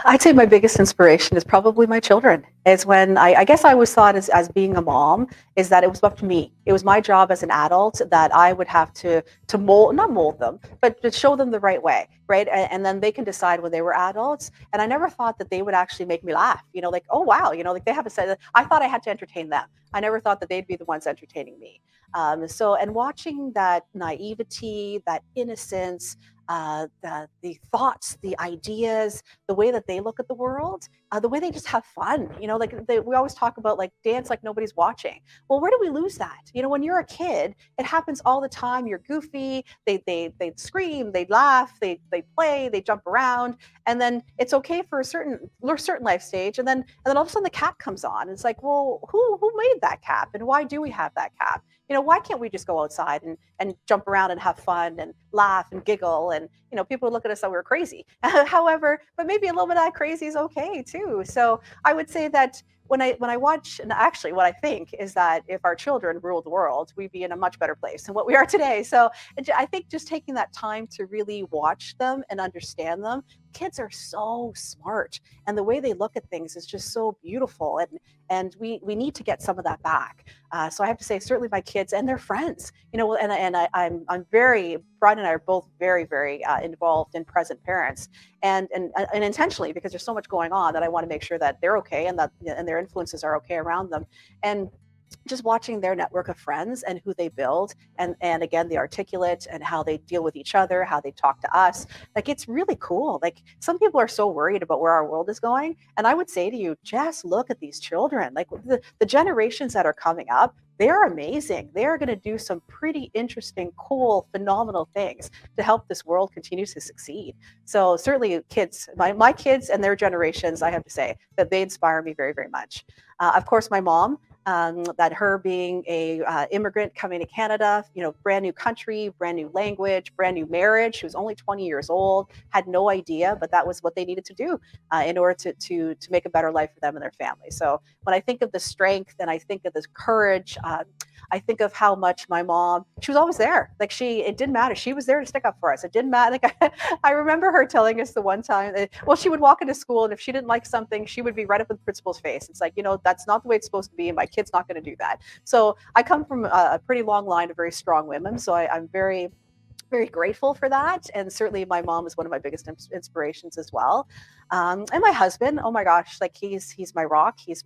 I'd say my biggest inspiration is probably my children. Is when I guess I always thought as being a mom is that it was up to me. It was my job as an adult that I would have to mold, not mold them, but to show them the right way, right? And then they can decide when they were adults. And I never thought that they would actually make me laugh. Like, oh wow, like they have a set. I thought I had to entertain them. I never thought that they'd be the ones entertaining me. And watching that naivety, that innocence, the thoughts, the ideas, the way that they look at the world, the way they just have fun. We always talk about like dance like nobody's watching. Well, where do we lose that? When you're a kid, it happens all the time. You're goofy. They scream, they laugh, they play, they jump around, and then it's okay for a certain life stage, and then all of a sudden the cap comes on. It's like, well, who made that cap, and why do we have that cap? Why can't we just go outside and jump around and have fun and laugh and giggle? And people would look at us like we were crazy. However, but maybe a little bit of that crazy is okay too. So I would say that when I watch, and actually what I think is that if our children ruled the world, we'd be in a much better place than what we are today. So I think just taking that time to really watch them and understand them. Kids are so smart, and the way they look at things is just so beautiful, and we need to get some of that back. So I have to say, certainly my kids and their friends, I'm very, Brian and I are both very, very involved in present parents, and intentionally, because there's so much going on that I want to make sure that they're okay, and their influences are okay around them. And just watching their network of friends and who they build, and again, the articulate and how they deal with each other, how they talk to us, like it's really cool. Like some people are so worried about where our world is going, and I would say to you, just look at these children. Like the generations that are coming up, they're amazing. They're going to do some pretty interesting, cool, phenomenal things to help this world continue to succeed. So certainly kids, my kids and their generations, I have to say that they inspire me very, very much. Of course, my mom, that her being a immigrant coming to Canada, brand new country, brand new language, brand new marriage. She was only 20 years old, had no idea, but that was what they needed to do in order to make a better life for them and their family. So when I think of the strength and I think of this courage, I think of how much my mom, she was always there. Like it didn't matter. She was there to stick up for us. It didn't matter. Like I remember her telling us the one time, well, she would walk into school, and if she didn't like something, she would be right up in the principal's face. It's like, that's not the way it's supposed to be, and my kid's not going to do that. So I come from a pretty long line of very strong women. So I'm very, very grateful for that. And certainly my mom is one of my biggest inspirations as well. And my husband, oh my gosh, like he's my rock. He's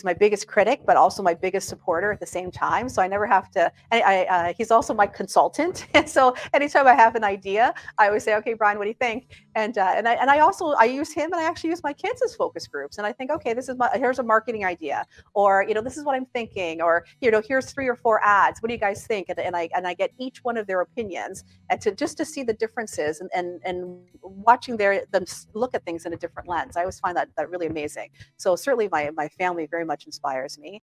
my biggest critic, but also my biggest supporter at the same time. So I never have to. He's also my consultant, and so anytime I have an idea, I always say, "Okay, Brian, what do you think?" I use him, and I actually use my kids as focus groups. And I think, okay, here's a marketing idea, or this is what I'm thinking, or here's 3 or 4 ads. What do you guys think? And I get each one of their opinions, and to see the differences and watching them look at things in a different lens. I always find that really amazing. So certainly my family very much inspires me.